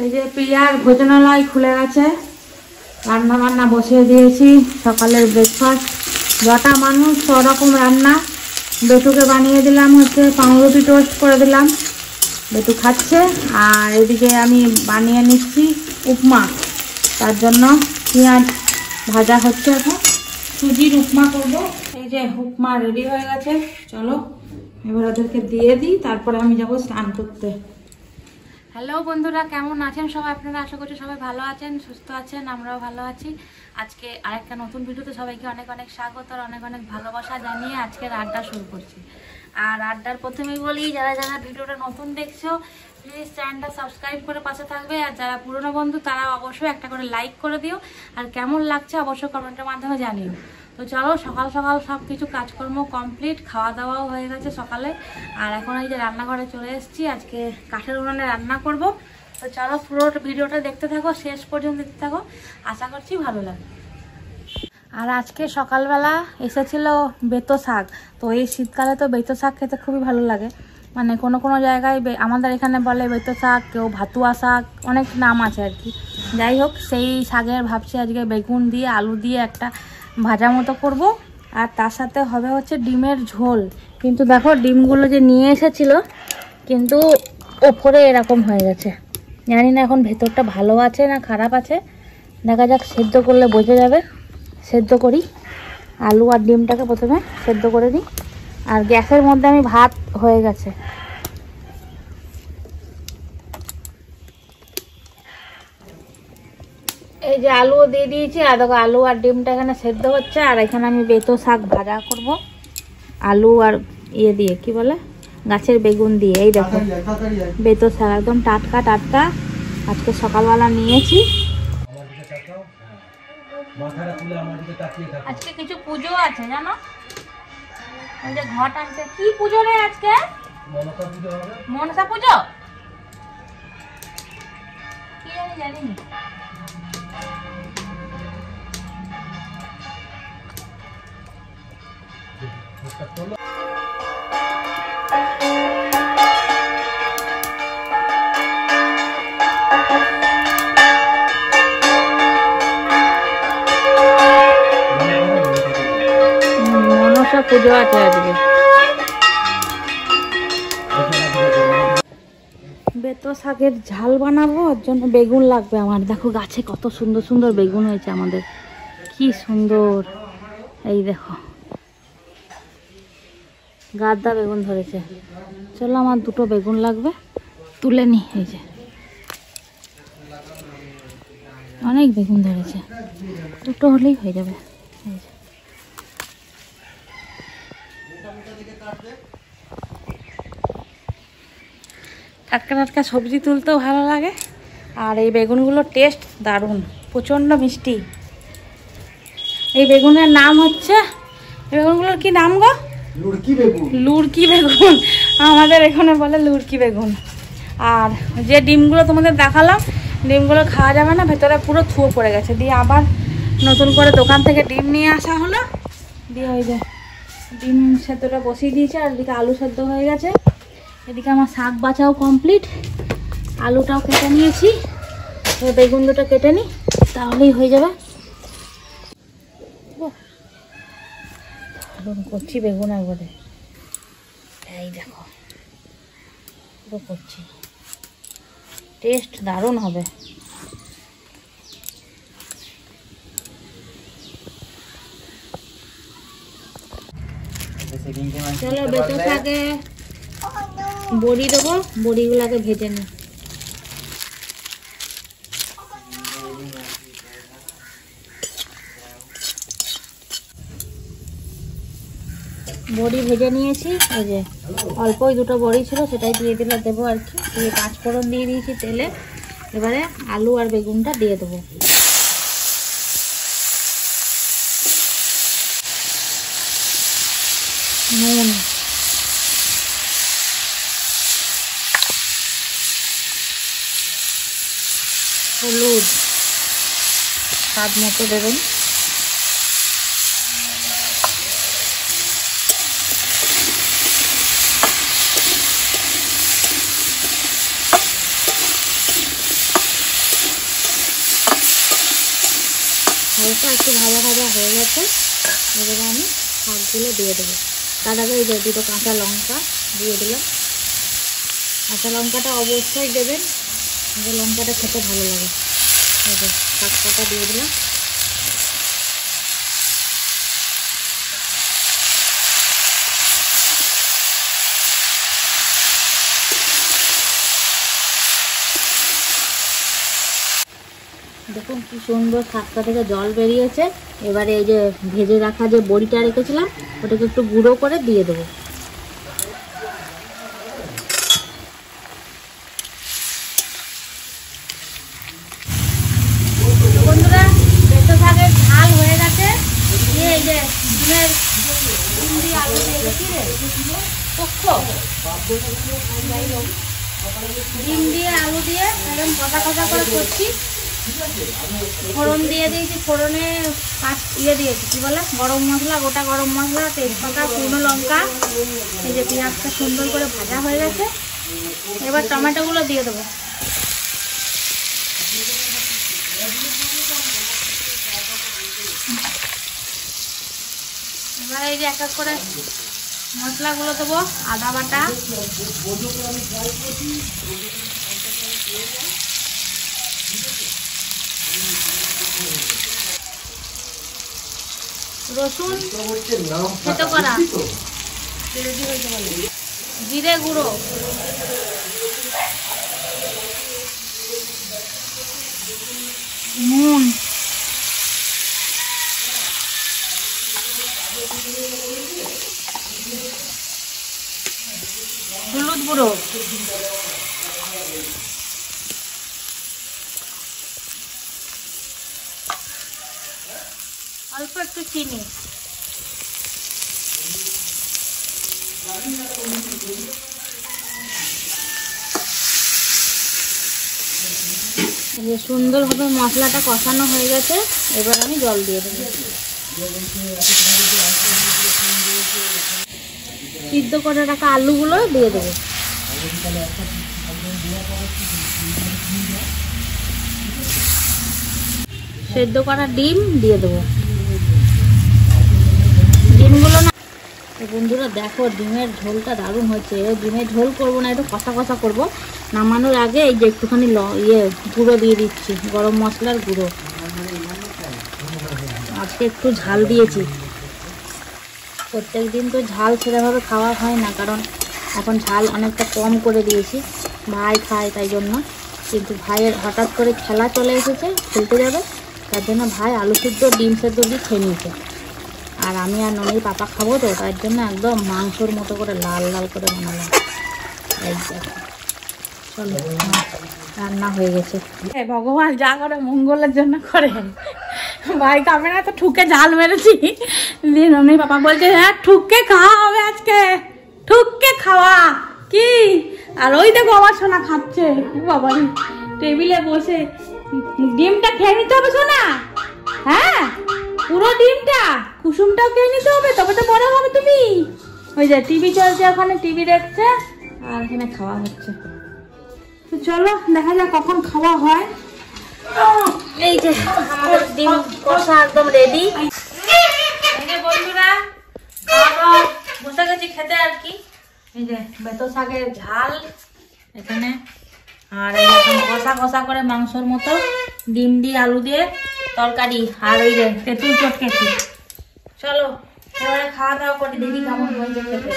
এই যে প্রিয়ার ভোজনালয় খুলে গেছে, রান্না বান্না বসিয়ে দিয়েছি। সকালের ব্রেকফাস্ট, যটা মানুষ সরকম রান্না। বেটুকে বানিয়ে দিলাম হচ্ছে পাউরুটি টোস্ট করে দিলাম, বেটু খাচ্ছে। আর এদিকে আমি বানিয়ে নিচ্ছি উপমা, তার জন্য পেঁয়াজ ভাজা হচ্ছে। এখন সুজির উপমা করবো। এই যে উপমা রেডি হয়ে গেছে, চলো এবার ওদেরকে দিয়ে দিই, তারপরে আমি যাবো স্নান করতে। হ্যালো বন্ধুরা, কেমন আছেন সবাই? আপনারা আশা করছি সবাই ভালো আছেন, সুস্থ আছেন, আমরাও ভালো আছি। আজকে আরেকটা নতুন ভিডিওতে সবাইকে অনেক অনেক স্বাগত আর অনেক অনেক ভালোবাসা জানিয়ে আজকের আড্ডা শুরু করছি। আর আড্ডার প্রথমেই বলি, যারা যারা ভিডিওটা নতুন দেখছো প্লিজ চ্যানেলটা সাবস্ক্রাইব করে পাশে থাকবে। আর যারা পুরনো বন্ধু তারা অবশ্যই একটা করে লাইক করে দিও। আর কেমন লাগছে অবশ্যই কমেন্টের মাধ্যমে জানিও। তো চলো, সকাল সকাল সব কিছু কাজকর্ম কমপ্লিট, খাওয়া দাওয়াও হয়ে গেছে সকালে। আর এখন এই যে রান্নাঘরে চলে এসেছি, আজকে কাঠের উনুনে রান্না করব। তো চলো পুরো ভিডিওটা দেখতে থাকো, শেষ পর্যন্ত দেখতে থাকো, আশা করছি ভালো লাগে। আর আজকে সকালবেলা এসেছিল বেতো শাক। তো এই শীতকালে তো বেতো শাক খেতে খুবই ভালো লাগে। মানে কোনো কোনো জায়গায় আমাদের এখানে বলে বেতো শাক, কেউ ভাতুয়া শাক, অনেক নাম আছে আর কি। যাই হোক, সেই শাকের ভাবছি আজকে বেগুন দিয়ে আলু দিয়ে একটা ভাজা মতো করব। আর তার সাথে হবে হচ্ছে ডিমের ঝোল। কিন্তু দেখো ডিমগুলো যে নিয়ে এসেছিলো, কিন্তু ওপরে এরকম হয়ে গেছে। জানি না এখন ভেতরটা ভালো আছে না খারাপ আছে, দেখা যাক, সেদ্ধ করলে বোঝা যাবে। সেদ্ধ করি, আলু আর ডিমটাকে প্রথমে সেদ্ধ করে দিই। আর গ্যাসের মধ্যে আমি ভাত হয়ে গেছে। এই যে আলুও দিয়ে দিয়েছি, আর দেখো আলু আর ডিমটা এখানে সেদ্ধ হচ্ছে। আর এখানে আমি বেতো শাক ভাজা করব, আলু আর ইয়ে দিয়ে, কি বলে, গাছের বেগুন দিয়ে। এই দেখো বেতো শাক একদম টাটকা টাটকা, আজকে সকালবেলা নিয়েছি। আজকে কিছু পুজো আছে জানো, ওই যে ঘট আনছে। কি পুজো রে আজকে? মনসা পুজো, কি জানি জানি। পুজো আছে আজকে। বেতো শাকের ঝাল বানাবো, ওর জন্য বেগুন লাগবে আমার। দেখো গাছে কত সুন্দর সুন্দর বেগুন হয়েছে আমাদের, কি সুন্দর। এই দেখো গাদা বেগুন ধরেছে। চলো, আমার দুটো বেগুন লাগবে, তুলে নি। এই যে অনেক বেগুন ধরেছে, দুটো হলেই হয়ে যাবে। এই যে টাটকা টাটকা সবজি তুলতেও ভালো লাগে। আর এই বেগুনগুলোর টেস্ট দারুণ, প্রচণ্ড মিষ্টি। এই বেগুনের নাম হচ্ছে, এই বেগুনগুলোর কি নাম গো? লুড়কি বেগুন। লুড়কি বেগুন, আমাদের এখানে বলে লুড়কি বেগুন। আর যে ডিমগুলো তোমাদের দেখালাম, ডিমগুলো খাওয়া যাবে না, ভেতরে পুরো থুয়ো পড়ে গেছে। দিয়ে আবার নতুন করে দোকান থেকে ডিম নিয়ে আসা হলো, দিয়ে ওই যে ডিম সেদ্ধটা বসিয়ে দিয়েছে। আর এদিকে আলু সেদ্ধ হয়ে গেছে। এদিকে আমার শাক বাছাও কমপ্লিট, আলুটাও কেটে নিয়েছি। বেগুন দুটো কেটে নিই, তাহলেই হয়ে যাবে। করছি বেগুন একবারে, এই দেখো পুরো করছি, টেস্ট দারুণ হবে। চলো বেতো শাকে বড়ি দেবো, বড়িগুলোকে ভেজে নিই। বড়ি ভেজে নিয়েছি, এই যে অল্পই দুটো বড়ি ছিল, সেটাই দিয়ে দিলে দেবো আর কি। দিয়ে 5 ফোড়ন দিয়ে দিয়েছি তেলে। এবারে আলু আর বেগুনটা দিয়ে দেবো। নুন, হলুদ স্বাদ মতো দেবেন। হালকা একটু ভাজা ভাজা হয়ে গেছে। এবারে আমি শাকগুলো দিয়ে দেবো। তার আগে এই যে দুটো কাঁচা লঙ্কা দিয়ে দিলাম। কাঁচা লঙ্কাটা অবশ্যই দেবেন, লঙ্কাটা খেতে ভালো লাগে। এই যে শাক পাতা দিয়ে দিলাম। দেখুন কি সুন্দর শাকটা থেকে জল বেরিয়েছে। এবারে এই যে ভেজে রাখা যে বড়িটা রেখেছিলাম ওটাকে একটু গুঁড়ো করে দিয়ে দেবো। বন্ধুরা বেতো শাকের ঝাল হয়ে গেছে। এই যে ডিমের আলু ডিম দিয়ে আলু দিয়ে একদম কষা কষা করে করছি। ফোড়ন দিয়ে দিয়েছি, ফোড়নে দিয়েছি কি বলে গরম মশলা, গোটা গরম মশলা, তেজপাতা, শুকনো লঙ্কা। এই যে পেঁয়াজটা সুন্দর করে ভাজা হয়ে গেছে। এবার টমেটোগুলো দিয়ে দেবো। এবার এই যে এক এক করে মশলাগুলো দেবো। আদা বাটা, রসুন থেতো করা, জিরে গুঁড়ো, নুন, হলুদ গুঁড়ো, অল্প একটু চিনি। সুন্দরভাবে মশলাটা কষানো হয়ে গেছে। এবার আমি জল দিয়ে দেবো। সিদ্ধ করে রাখা আলুগুলো দিয়ে দেবো। সেদ্ধ করা ডিম দিয়ে দেবো। ডিমগুলো না বন্ধুরা দেখো ডিমের ঝোলটা দারুণ হয়েছে। এবার ডিমের ঝোল করবো না, একটু কষা কষা করবো। নামানোর আগে এই যে একটুখানি গুঁড়ো দিয়ে দিচ্ছি, গরম মশলার গুঁড়ো। আজকে একটু ঝাল দিয়েছি। প্রত্যেক দিন তো ঝাল সেরকমভাবে খাওয়া হয় না, কারণ এখন ঝাল অনেকটা কম করে দিয়েছি। ভাই খায় তাই জন্য। কিন্তু ভাইয়ের হঠাৎ করে খেলা চলে এসেছে, খেলতে যাবে, তার জন্য ভাই আলু সিদ্ধ ডিম সেদ্ধ দিয়ে খেয়ে নিয়েছে। আর আমি আর ননির পাপা খাবো, তো তার জন্য একদম মাংসর মতো করে লাল লাল করে বানালাম। চলো রান্না হয়ে গেছে। ভগবান যা করে মঙ্গলের জন্য করে। ভাই খাবে না তো ঠুকে ঝাল মেরেছি। দিয়ে ননির পাপা বলছে হ্যাঁ ঠুকে খাওয়া হবে আজকে, ঠুকে খাওয়া কি। আর ওই দেখো আমার সোনা খাচ্ছে বাবা, টেবিলে বসে। ডিমটা খেয়ে নিতে হবে সোনা, হ্যাঁ পুরো ডিমটা, কুসুমটাও খেয়ে নিতে হবে, তবে তো বড় হবে তুমি। ওই যে টিভি চলছে, ওখানে টিভি দেখছে আর এখানে খাওয়া হচ্ছে। তো চলো দেখা যাক কখন খাওয়া হয়। এই যে আমাদের ডিম কষা একদম রেডি। এই যে বন্ধুরা খাওয়া বসে গেছি খেতে আর কি। এই যে বেতো শাকের ঝাল এখানে, আর এই কষা কষা করে মাংসর মতো ডিম দিয়ে আলু দিয়ে তরকারি, আর ওই যে তেঁতুল চটকেছি। চলো এবারে খাওয়া দাওয়া করে দেখি কেমন হয়েছে খেতে।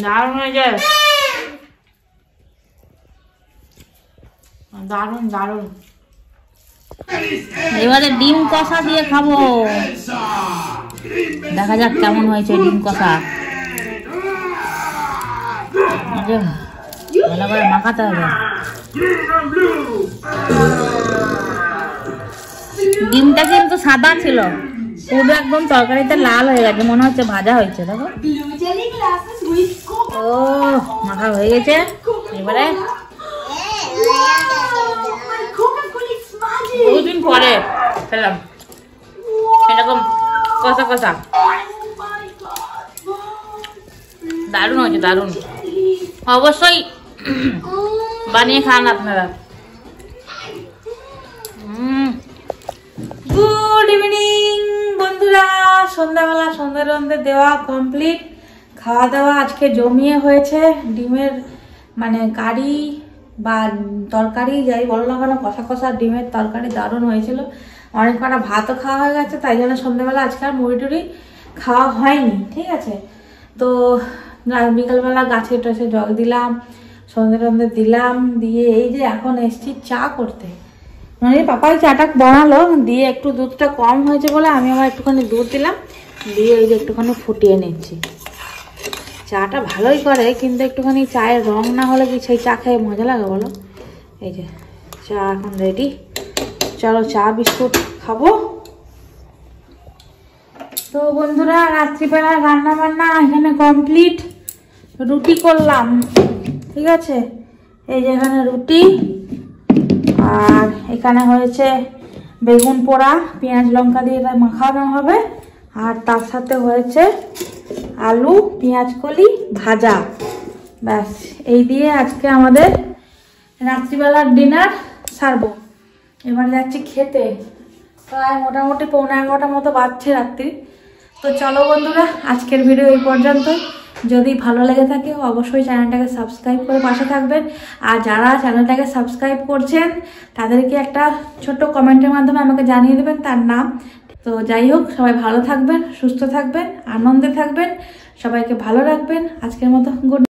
দারুণ হয়েছে, দারুণ দারুণ। এবারে ডিম কষা দিয়ে খাবো, দেখা যাক কেমন হয়েছে ডিম কষা। ভালো করে মাখাতে হবে। ডিমটা কিন্তু সাদা ছিল, পুরো একদম তরকারিতে লাল হয়ে গেছে, মনে হচ্ছে ভাজা হয়েছে। দেখো ও মাখা হয়ে গেছে। এবারে বহুদিন পরে খেলাম এরকম কষা কষা। দারুণ হয়েছে, দারুণ। অবশ্যই বানিয়ে খান আপনারা। গুড ইভিনিং বন্ধুরা, সন্ধ্যাবেলা সন্ধ্যা দেওয়া কমপ্লিট। খাওয়া দাওয়া আজকে জমিয়ে হয়েছে। ডিমের মানে কারি বা তরকারি যাই বলো না কেন, কষা কষা ডিমের তরকারি দারুণ হয়েছিল। অনেক কটা ভাতও খাওয়া হয়ে গেছে, তাই জন্য সন্ধ্যাবেলা আজকে আর মুড়ি টুড়ি খাওয়া হয়নি। ঠিক আছে, তো বিকালবেলা গাছে টাছে জল দিলাম, সন্ধ্যে দিলাম, দিয়ে এই যে এখন এসছি চা করতে। মানে পাপাই চাটা বানালো, দিয়ে একটু দুধটা কম হয়েছে বলে আমি আবার একটুখানি দুধ দিলাম, দিয়ে এই যে একটুখানি ফুটিয়ে নিচ্ছি। চাটা ভালোই করে, কিন্তু একটুখানি চায়ের রং না হলে কি সেই চা খেয়ে মজা লাগে বলো? এই যে চা এখন রেডি, চলো চা বিস্কুট খাবো। তো বন্ধুরা, রাত্রিবেলা রান্না বান্না এখানে কমপ্লিট। রুটি করলাম, ঠিক আছে, এই যে এখানে রুটি, আর এখানে হয়েছে বেগুন পোড়া, পেঁয়াজ লঙ্কা দিয়ে এটা মাখানো হবে, আর তার সাথে হয়েছে আলু পেঁয়াজ কলি ভাজা। ব্যাস, এই দিয়ে আজকে আমাদের রাত্রিবেলার ডিনার সারবো। এবার যাচ্ছি খেতে, প্রায় মোটামুটি 11:30 মতো বাজছে রাত্রি। তো চলো বন্ধুরা, আজকের ভিডিও এই পর্যন্তই। যদি ভালো লেগে থাকে অবশ্যই চ্যানেলটাকে সাবস্ক্রাইব করে পাশে থাকবেন, আর যারা চ্যানেলটাকে সাবস্ক্রাইব করছেন তাদেরকে একটা ছোট্ট কমেন্টের মাধ্যমে আমাকে জানিয়ে দেবেন তার নাম। তো যাই হোক, সবাই ভালো থাকবেন, সুস্থ থাকবেন, আনন্দে থাকবেন, সবাইকে ভালো রাখবেন। আজকের মতো গুড।